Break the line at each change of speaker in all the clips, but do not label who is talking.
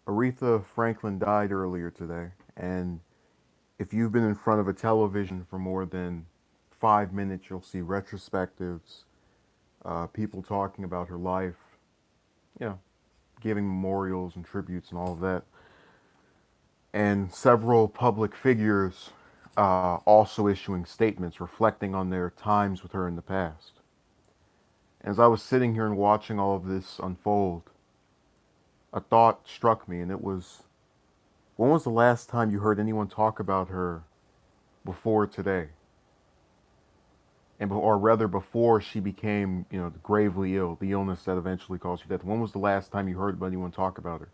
Aretha Franklin died earlier today, and if you've been in front of a television for more than 5 minutes, you'll see retrospectives, people talking about her life, you know, giving memorials and tributes and all of that, and several public figures also issuing statements reflecting on their times with her in the past. As I was sitting here and watching all of this unfold, a thought struck me, and it was, when was the last time you heard anyone talk about her before today? Or rather before she became, gravely ill, the illness that eventually caused her death. When was the last time you heard anyone talk about her?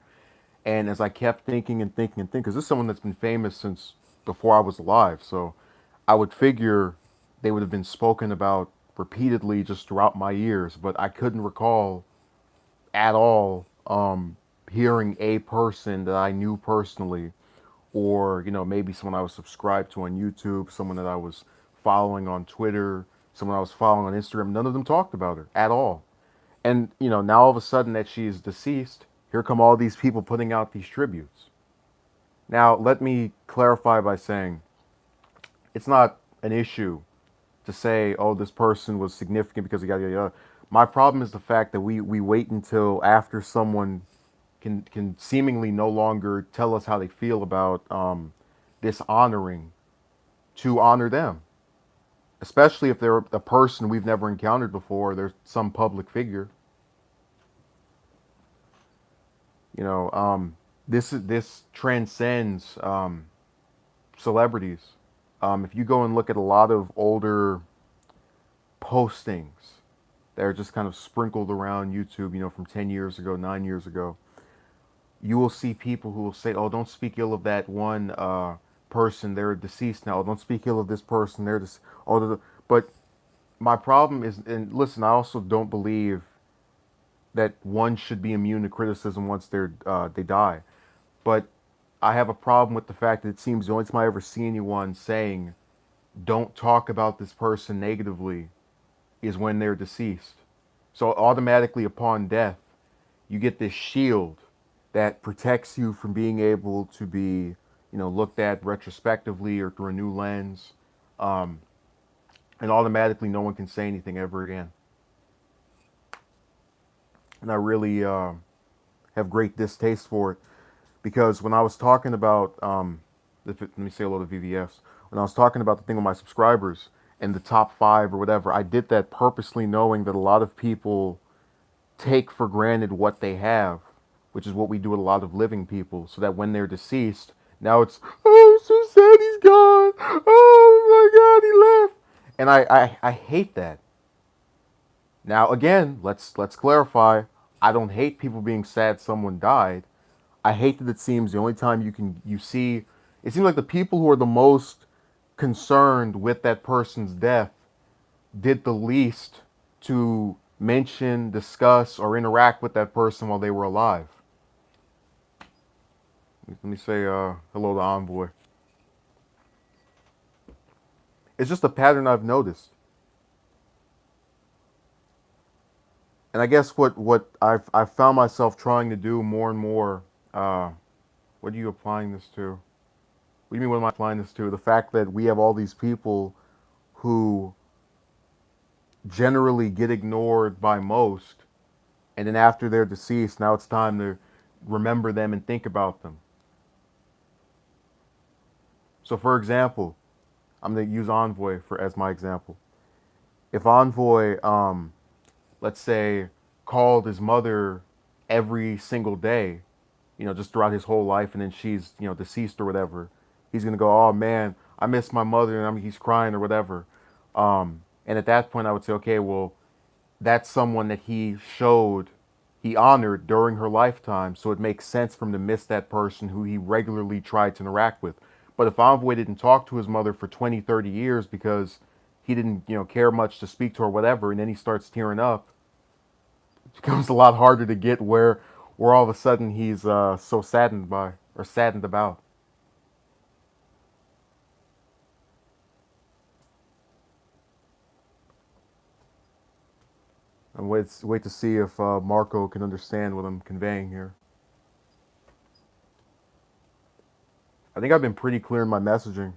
And as I kept thinking and thinking and thinking, because this is someone that's been famous since before I was alive, so I would figure they would have been spoken about repeatedly just throughout my years, but I couldn't recall at all hearing a person that I knew personally, or maybe someone I was subscribed to on YouTube, someone that I was following on Twitter, someone I was following on Instagram. None of them talked about her at all. And now all of a sudden that she's deceased, here come all these people putting out these tributes. Now let me clarify by saying it's not an issue to say, oh, this person was significant because he got yada yada. My problem is the fact that we wait until after someone can seemingly no longer tell us how they feel about this honoring to honor them, especially if they're a person we've never encountered before. They're some public figure. You know, this transcends celebrities. If you go and look at a lot of older postings that are just kind of sprinkled around YouTube, from 10 years ago, 9 years ago, you will see people who will say, "Oh, don't speak ill of that one person. They're deceased now. Don't speak ill of this person. They're just oh." But my problem is, and listen, I also don't believe that one should be immune to criticism once they die. But I have a problem with the fact that it seems the only time I ever see anyone saying, "Don't talk about this person negatively," is when they're deceased. So automatically upon death, you get this shield that protects you from being able to be, looked at retrospectively or through a new lens, um, and automatically no one can say anything ever again. And I really have great distaste for it because when I was talking about, let me say hello to VVS. When I was talking about the thing with my subscribers and the top five or whatever, I did that purposely knowing that a lot of people take for granted what they have, which is what we do with a lot of living people, so that when they're deceased, now it's, oh, I'm so sad he's gone. Oh my God, he left. And I hate that. Now again, let's clarify. I don't hate people being sad someone died. I hate that it seems the only time you see, it seems like the people who are the most concerned with that person's death did the least to mention, discuss, or interact with that person while they were alive. Let me say hello to Envoy. It's just a pattern I've noticed. And I guess what I've found myself trying to do more and more. What are you applying this to? What do you mean? What am I applying this to? The fact that we have all these people who generally get ignored by most, and then after they're deceased, now it's time to remember them and think about them. So, for example, I'm going to use Envoy for as my example. If Envoy, let's say, called his mother every single day, just throughout his whole life, and then she's, deceased or whatever, he's gonna go, "Oh man, I miss my mother," and he's crying or whatever. And at that point, I would say, okay, well, that's someone that he honored during her lifetime, so it makes sense for him to miss that person who he regularly tried to interact with. But if Envoy didn't talk to his mother for 20, 30 years because he didn't, care much to speak to her or whatever, and then he starts tearing up, it becomes a lot harder to get where all of a sudden he's so saddened by or saddened about. And wait to see if Marco can understand what I'm conveying here. I think I've been pretty clear in my messaging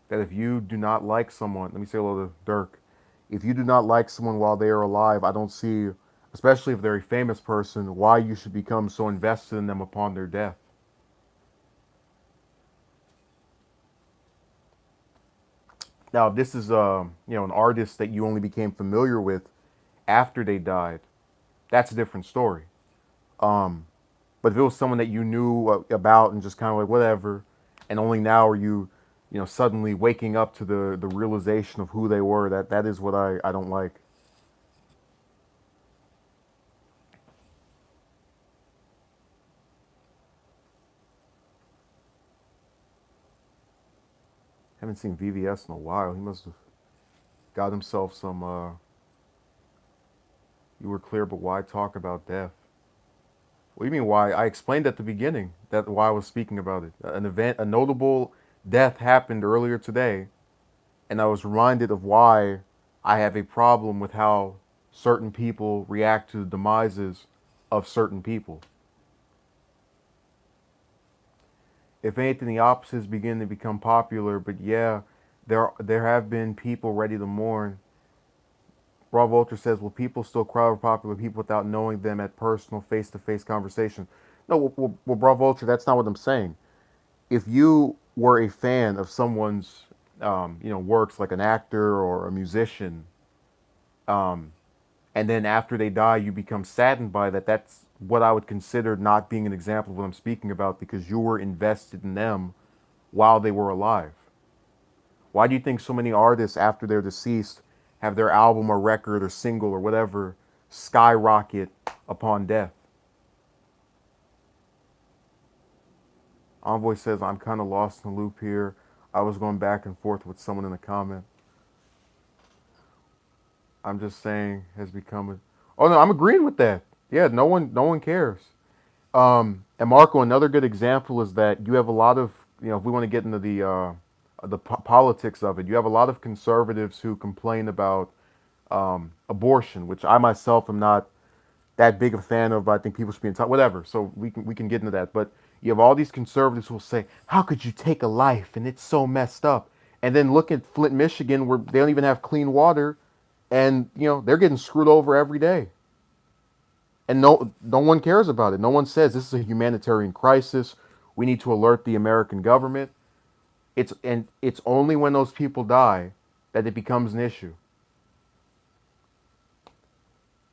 that if you do not like someone, let me say hello to Dirk. If you do not like someone while they are alive, I don't see, especially if they're a famous person, why you should become so invested in them upon their death. Now, if this is an artist that you only became familiar with after they died, that's a different story. Um, but if it was someone that you knew about and just kind of like whatever, and only now are you, suddenly waking up to the realization of who they were, that is what I don't like. Haven't seen VVS in a while. He must have got himself some. You were clear, but why talk about death? What do you mean why? I explained at the beginning that why I was speaking about it. An event, a notable death happened earlier today, and I was reminded of why I have a problem with how certain people react to the demises of certain people. If anything, the opposites begin to become popular, but yeah, there have been people ready to mourn. Raw Vulture says, "Will people still cry over popular people without knowing them at personal, face-to-face conversation?" No, well, Raw Vulture, that's not what I'm saying. If you were a fan of someone's, works like an actor or a musician, um, and then after they die, you become saddened by that. That's what I would consider not being an example of what I'm speaking about because you were invested in them while they were alive. Why do you think so many artists, after they're deceased, have their album or record or single or whatever skyrocket upon death? Envoy says, I'm kind of lost in the loop here. I was going back and forth with someone in the comment. I'm just saying has become a. Oh no, I'm agreeing with that. Yeah, no one cares. And Marco, another good example is that you have a lot of, if we want to get into the politics of it, you have a lot of conservatives who complain about abortion, which I myself am not that big a fan of. But I think people should be entitled, whatever. So we can get into that. But you have all these conservatives who will say, "How could you take a life and it's so messed up?" And then look at Flint, Michigan, where they don't even have clean water, and they're getting screwed over every day. And no one cares about it. No one says this is a humanitarian crisis. We need to alert the American government. It's only when those people die that it becomes an issue.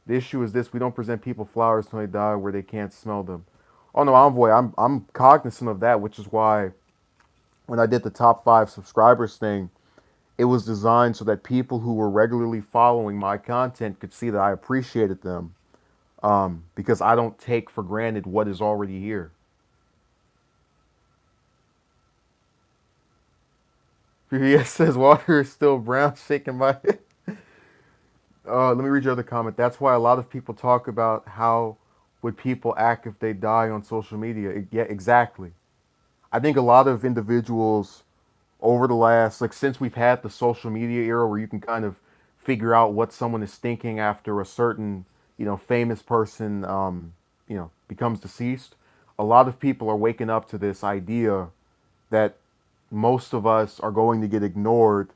The issue is this: we don't present people flowers until they die where they can't smell them. Oh no, Envoy, I'm cognizant of that, which is why when I did the top 5 subscribers thing, it was designed so that people who were regularly following my content could see that I appreciated them, because I don't take for granted what is already here. PBS says water is still brown, shaking my head. Let me read your other comment. That's why a lot of people talk about how would people act if they die on social media. Yeah, exactly. I think a lot of individuals over the last, like since we've had the social media era where you can kind of figure out what someone is thinking after a certain, famous person, becomes deceased, a lot of people are waking up to this idea that most of us are going to get ignored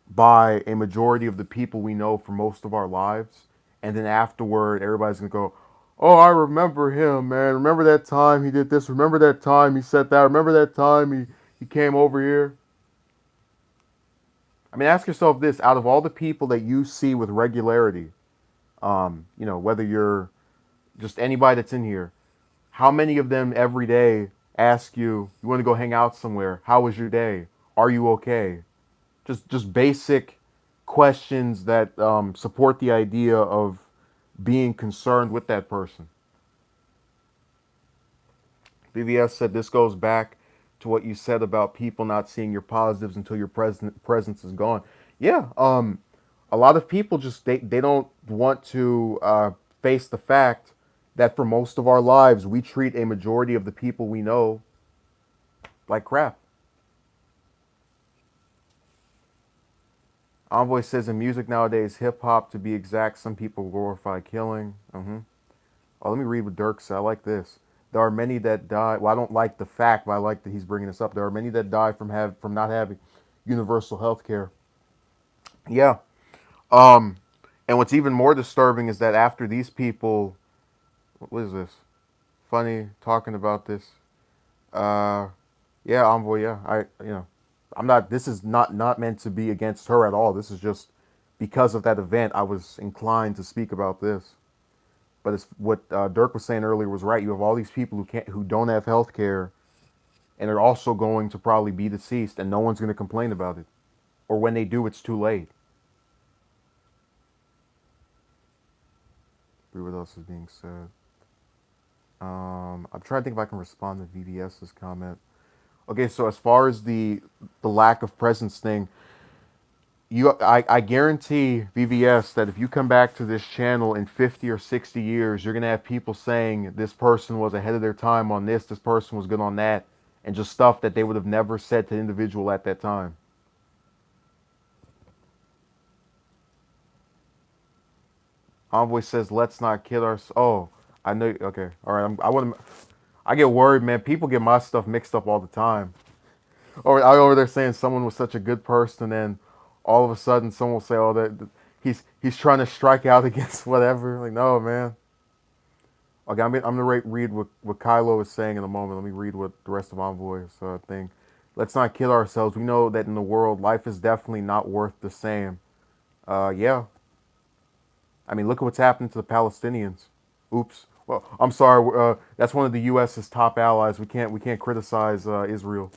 by a majority of the people we know for most of our lives. And then afterward, everybody's going to go, "Oh, I remember him, man. Remember that time he did this? Remember that time he said that? Remember that time he came over here?" I mean, ask yourself this: out of all the people that you see with regularity, whether you're just anybody that's in here, how many of them every day ask you, "You want to go hang out somewhere? How was your day? Are you okay?" Just basic questions that support the idea of being concerned with that person. BVS said this goes back to what you said about people not seeing your positives until your presence is gone. Yeah, a lot of people just they don't want to face the fact that for most of our lives we treat a majority of the people we know like crap. Envoy says in music nowadays, hip hop to be exact, some people glorify killing. Oh, let me read what Dirk said. I like this. there are many that die. Well, I don't like the fact, but I like that he's bringing this up. There are many that die from not having universal health care. Yeah. Um, and what's even more disturbing is that after these people, what is this? Funny talking about this. Uh, yeah, Envoy. Yeah, I'm not. This is not meant to be against her at all. This is just because of that event. I was inclined to speak about this. But it's what Dirk was saying earlier was right. You have all these people who don't have health care, and are also going to probably be deceased, and no one's going to complain about it. Or when they do, it's too late. What else is being said? I'm trying to think if I can respond to VVS's comment. Okay, so as far as the lack of presence thing, I guarantee VVS that if you come back to this channel in 50 or 60 years, you're gonna have people saying this person was ahead of their time on this person was good on that, and just stuff that they would have never said to the individual at that time. Envoy says, "Let's not kid our." Oh, I know. Okay, all right. I want to. I get worried, man. People get my stuff mixed up all the time. Or I over there saying someone was such a good person, and then all of a sudden someone will say, "Oh, that he's trying to strike out against whatever." Like, no, man. Okay, I'm gonna read what Kylo is saying in a moment. Let me read what the rest of Envoy's thing. Let's not kill ourselves. We know that in the world, life is definitely not worth the same. Yeah. I mean, look at what's happening to the Palestinians. Oops. Well, I'm sorry. That's one of the U.S.'s top allies. We can't criticize Israel.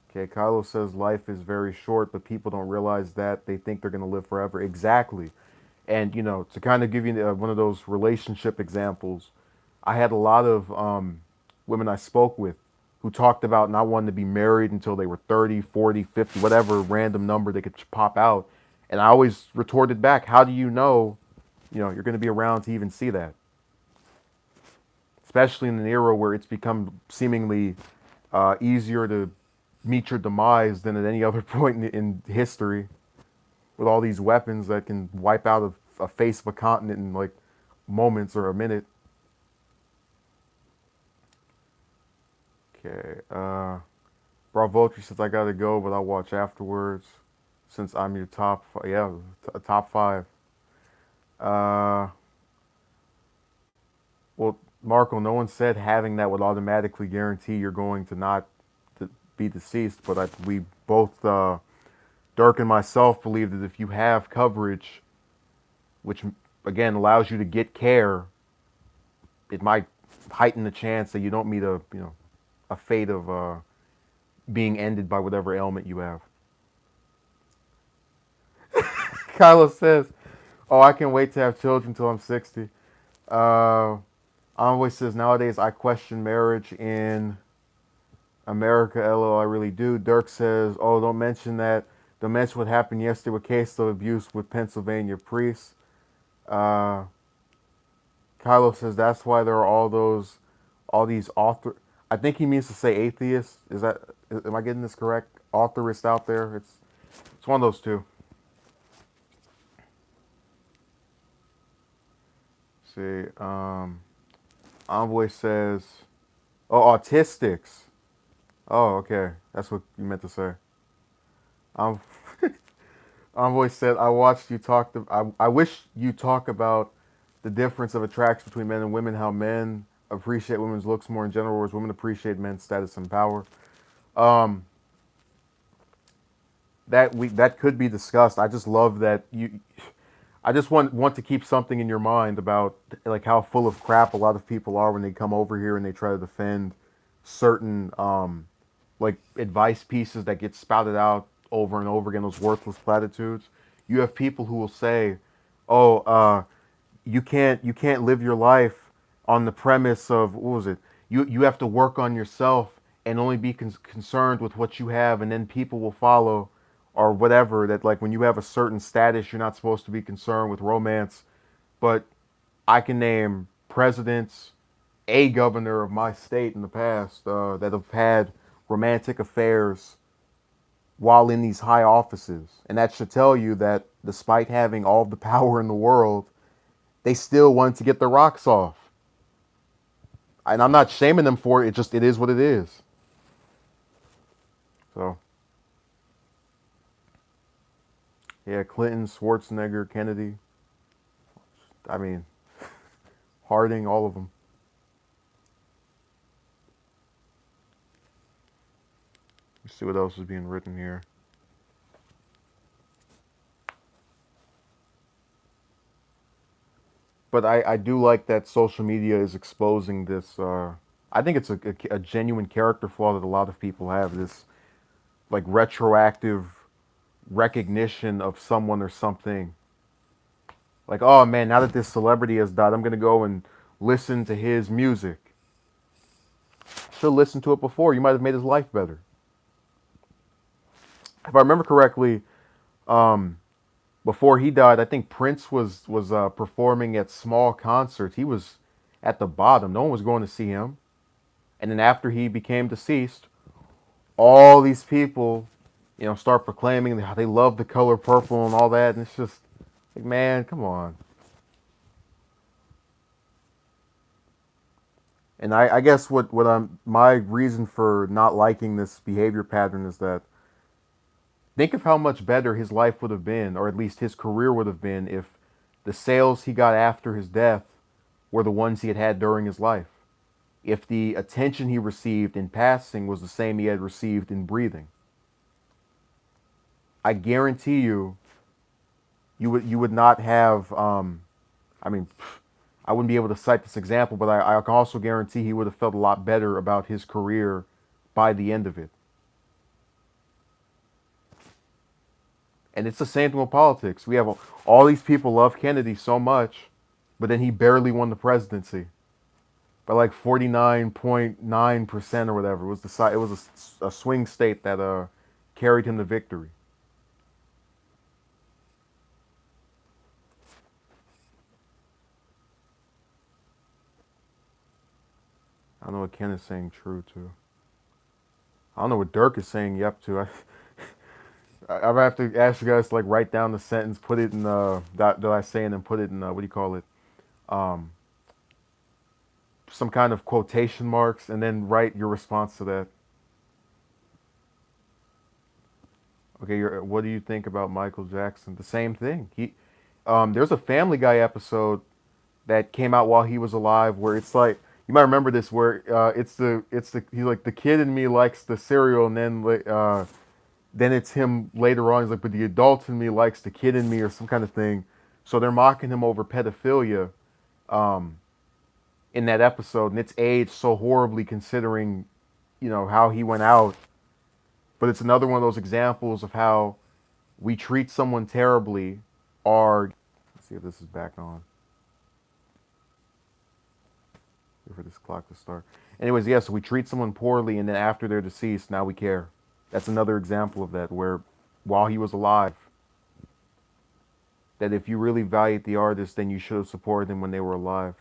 Okay, Kylo says life is very short, but people don't realize that. They think they're going to live forever. Exactly. And, to kind of give you one of those relationship examples, I had a lot of women I spoke with who talked about not wanting to be married until they were 30, 40, 50, whatever random number they could pop out. And I always retorted back, how do you know, you're going to be around to even see that? Especially in an era where it's become seemingly easier to meet your demise than at any other point in history, with all these weapons that can wipe out a face of a continent in like moments or a minute. Okay. Bravo says I gotta go, but I'll watch afterwards since I'm your top five. Uh, well, Marco, no one said having that would automatically guarantee you're going to not be deceased, but we both, Dirk and myself, believe that if you have coverage, which again allows you to get care, it might heighten the chance that you don't meet a fate of being ended by whatever ailment you have. Kylo says, "Oh, I can't wait to have children until I'm 60." Uh, Envoy says, "Nowadays I question marriage in America. LO, I really do." Dirk says, "Oh, don't mention that. Don't mention what happened yesterday with case of abuse with Pennsylvania priests." Uh, Kylo says, "That's why there are all these author." I think he means to say atheists. Am I getting this correct? Authorists out there. It's one of those two. Let's see, Envoy says, "Oh, autistics." Oh, okay, that's what you meant to say. Um, Envoy said, "I watched you talk. I wish you talk about the difference of attraction between men and women. How men appreciate women's looks more in general, whereas women appreciate men's status and power." Um, that could be discussed. I just love that you. I just want to keep something in your mind about like how full of crap a lot of people are when they come over here and they try to defend certain like advice pieces that get spouted out over and over again, those worthless platitudes. You have people who will say, "Oh, you can't live your life on the premise of what was it? You have to work on yourself and only be concerned with what you have, and then people will follow, or whatever. That like when you have a certain status, you're not supposed to be concerned with romance." But I can name presidents, a governor of my state in the past that have had romantic affairs while in these high offices, and that should tell you that despite having all the power in the world, They still wanted to get the rocks off. And I'm not shaming them for it. It just, it is what it is. So, yeah, Clinton, Schwarzenegger, Kennedy. I mean, Harding, all of them. Let's see what else is being written here. But I do like that social media is exposing this. I think it's a genuine character flaw that a lot of people have. This like retroactive recognition of someone or something. Like, oh man, now that this celebrity has died, I'm gonna go and listen to his music. Should listen to it before. You might have made his life better. If I remember correctly, um, before he died, I think Prince was performing at small concerts. He was at the bottom. No one was going to see him. And then after he became deceased, all these people, start proclaiming how they love the color purple and all that. And it's just like, man, come on. And I guess what I'm my reason for not liking this behavior pattern is that think of how much better his life would have been, or at least his career would have been, if the sales he got after his death were the ones he had had during his life. If the attention he received in passing was the same he had received in breathing. I guarantee you, you would not have. I mean, I wouldn't be able to cite this example, but I can also guarantee he would have felt a lot better about his career by the end of it. And it's the same thing with politics. We have all these people love Kennedy so much, but then he barely won the presidency by like 49.9% or whatever. It was it was a swing state that carried him to victory. I don't know what Ken is saying true to. I don't know what Dirk is saying yep to. I have to ask you guys to like write down the sentence, put it in that I say, and then put it in what do you call it? Um, some kind of quotation marks, and then write your response to that. Okay, what do you think about Michael Jackson? The same thing. There's a Family Guy episode that came out while he was alive, where it's like you might remember this, where it's the he's like the kid in me likes the cereal, and then it's him later on. He's like, but the adult in me likes the kid in me, or some kind of thing. So they're mocking him over pedophilia um, in that episode, and it's aged so horribly considering, how he went out. But it's another one of those examples of how we treat someone terribly. Or let's see if this is back on. Wait for this clock to start. Anyways, yeah, so we treat someone poorly, and then after they're deceased, now we care. That's another example of that, where while he was alive, that if you really valued the artist, then you should have supported them when they were alive.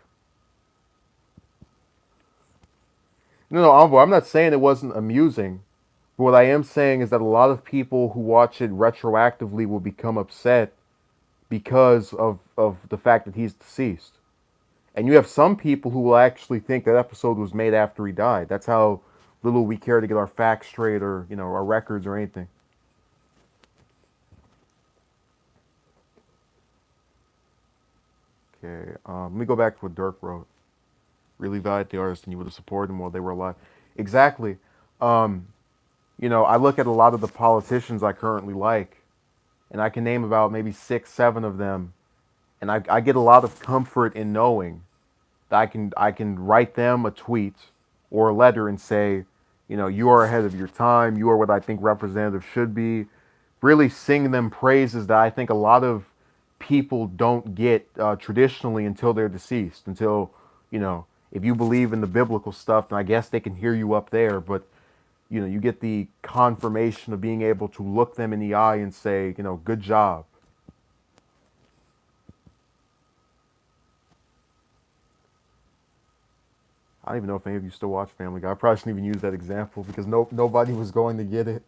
No, Envoy, I'm not saying it wasn't amusing. But what I am saying is that a lot of people who watch it retroactively will become upset because of the fact that he's deceased. And you have some people who will actually think that episode was made after he died. That's how little we care to get our facts straight, or our records or anything. Okay, let me go back to what Dirk wrote. Really valued the artist, and you would have supported them while they were alive. Exactly. Um, I look at a lot of the politicians I currently like, and I can name about maybe 6, 7 of them, and I get a lot of comfort in knowing that I can write them a tweet or a letter and say, you are ahead of your time. You are what I think representatives should be. Really sing them praises that I think a lot of people don't get traditionally until they're deceased. Until, if you believe in the biblical stuff, then I guess they can hear you up there. But, you get the confirmation of being able to look them in the eye and say, good job. I don't even know if any of you still watch Family Guy. I probably shouldn't even use that example because nobody was going to get it.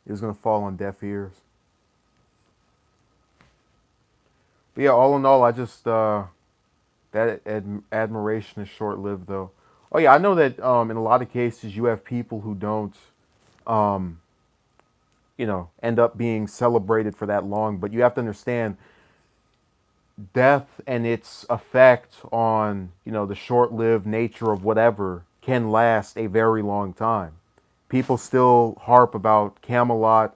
is going to fall on deaf ears. But yeah, all in all, I just that admiration is short lived though. Oh yeah, I know that in a lot of cases you have people who don't um, end up being celebrated for that long. But you have to understand death and its effect on, the short-lived nature of whatever can last a very long time. People still harp about Camelot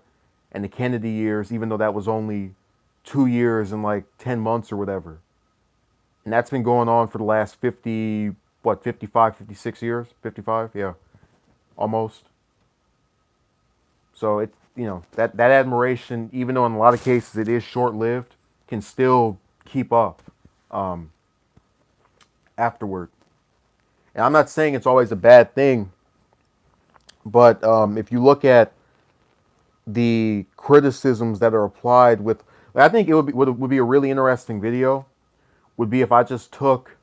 and the Kennedy years, even though that was only 2 years and like 10 months or whatever. And that's been going on for the last 50, 55, 56 years? 55? Yeah, almost. So it's, that admiration, even though in a lot of cases it is short lived, can still keep up um, afterward. And I'm not saying it's always a bad thing, but if you look at the criticisms that are applied with, I think it would be a really interesting video. Would be if I just took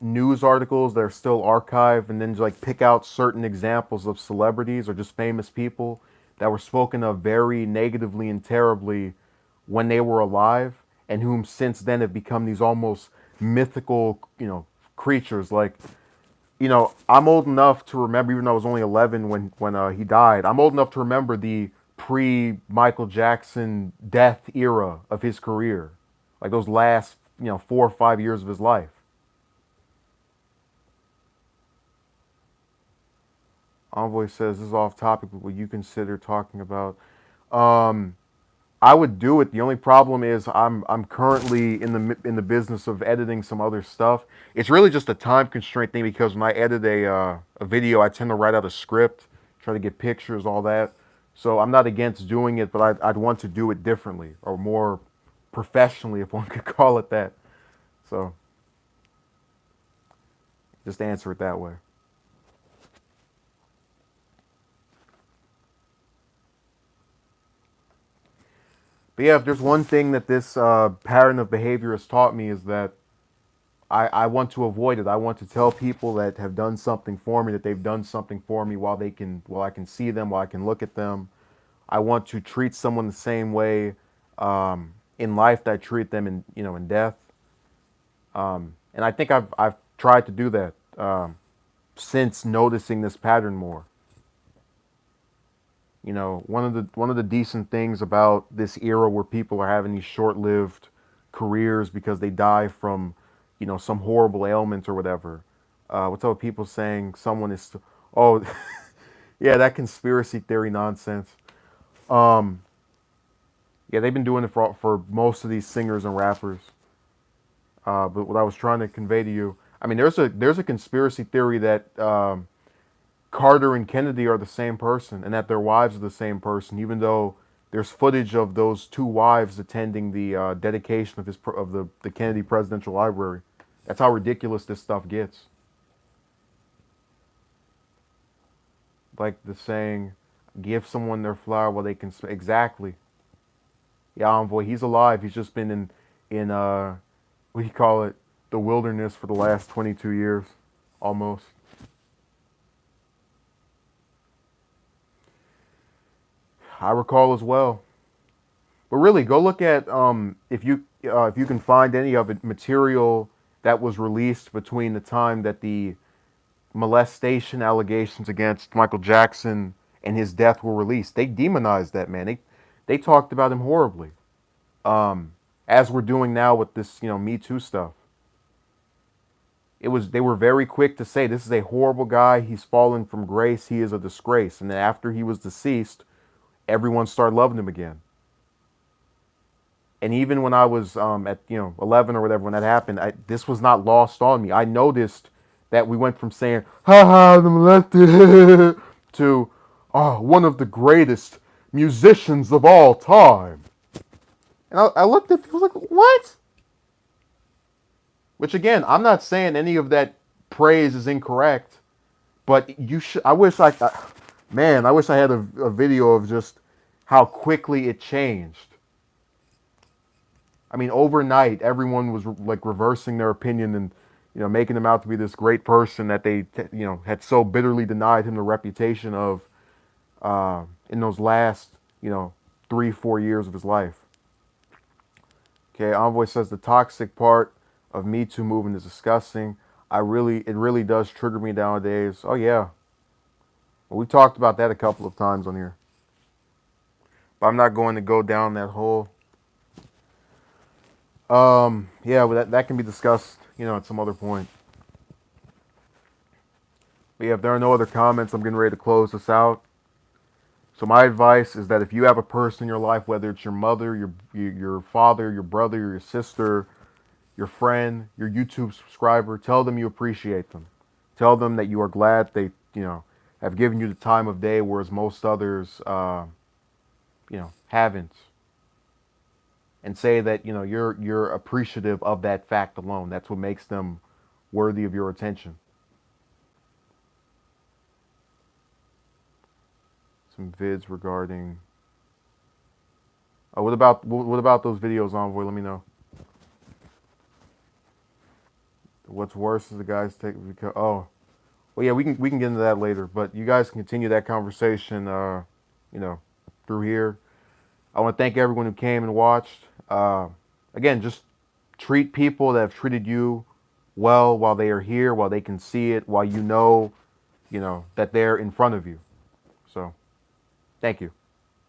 news articles that are still archived and then just like pick out certain examples of celebrities or just famous people that were spoken of very negatively and terribly when they were alive, and whom since then have become these almost mythical, creatures. Like, I'm old enough to remember, even though I was only 11 when he died. I'm old enough to remember the pre Michael Jackson death era of his career, like those last 4 or 5 years of his life. Envoy says this is off topic, but what you consider talking about? Um, I would do it. The only problem is I'm currently in the business of editing some other stuff. It's really just a time constraint thing because when I edit a video, I tend to write out a script, try to get pictures, all that. So I'm not against doing it, but I'd want to do it differently or more professionally, if one could call it that. So just answer it that way. But yeah, if there's one thing that this pattern of behavior has taught me is that I want to avoid it. I want to tell people that have done something for me that they've done something for me while I can see them, while I can look at them. I want to treat someone the same way in life that I treat them in death. And I think I've tried to do that since noticing this pattern more. One of the decent things about this era where people are having these short-lived careers because they die from, some horrible ailment or whatever. What's up with people saying someone is, oh, yeah, that conspiracy theory nonsense. Um, yeah, they've been doing it for most of these singers and rappers. But what I was trying to convey to you, I mean, there's a conspiracy theory that Carter and Kennedy are the same person and that their wives are the same person, even though there's footage of those two wives attending the dedication of the Kennedy Presidential Library. That's how ridiculous this stuff gets. Like the saying, "Give someone their flower while they can." Exactly. Yeah, Envoy. He's alive. He's just been in what do you call it? The wilderness for the last 22 years, almost. I recall as well. But really, go look at if you can find any of it material that was released between the time that the molestation allegations against Michael Jackson and his death were released. They demonized that man. They talked about him horribly, as we're doing now with this Me Too stuff. They were very quick to say this is a horrible guy. He's fallen from grace. He is a disgrace. And then after he was deceased, everyone started loving him again. And even when I was at 11 or whatever when that happened, this was not lost on me. I noticed that we went from saying "ha ha the molested" to "oh, one of the greatest musicians of all time." And I looked at people like, what? Which again, I'm not saying any of that praise is incorrect, but you should. Man, I wish I had a video of just how quickly it changed. I mean, overnight, everyone was like reversing their opinion and making him out to be this great person that they had so bitterly denied him the reputation of. in those last, 3, 4 years of his life. Okay, Envoy says the toxic part of Me Too movement is disgusting. It really does trigger me nowadays. Oh yeah, well, we've talked about that a couple of times on here, but I'm not going to go down that hole. Yeah, well, that can be discussed, at some other point. But yeah, if there are no other comments, I'm getting ready to close this out. So my advice is that if you have a person in your life, whether it's your mother, your father, your brother, your sister, your friend, your YouTube subscriber, tell them you appreciate them. Tell them that you are glad they, have given you the time of day, whereas most others, haven't. And say that you're appreciative of that fact alone. That's what makes them worthy of your attention. Some vids regarding. Oh, what about those videos, Envoy? Let me know. What's worse is the guys take. Oh, well, yeah, we can get into that later. But you guys can continue that conversation, you know, through here. I want to thank everyone who came and watched. Again, just treat people that have treated you well while they are here, while they can see it, while that they're in front of you. So, thank you.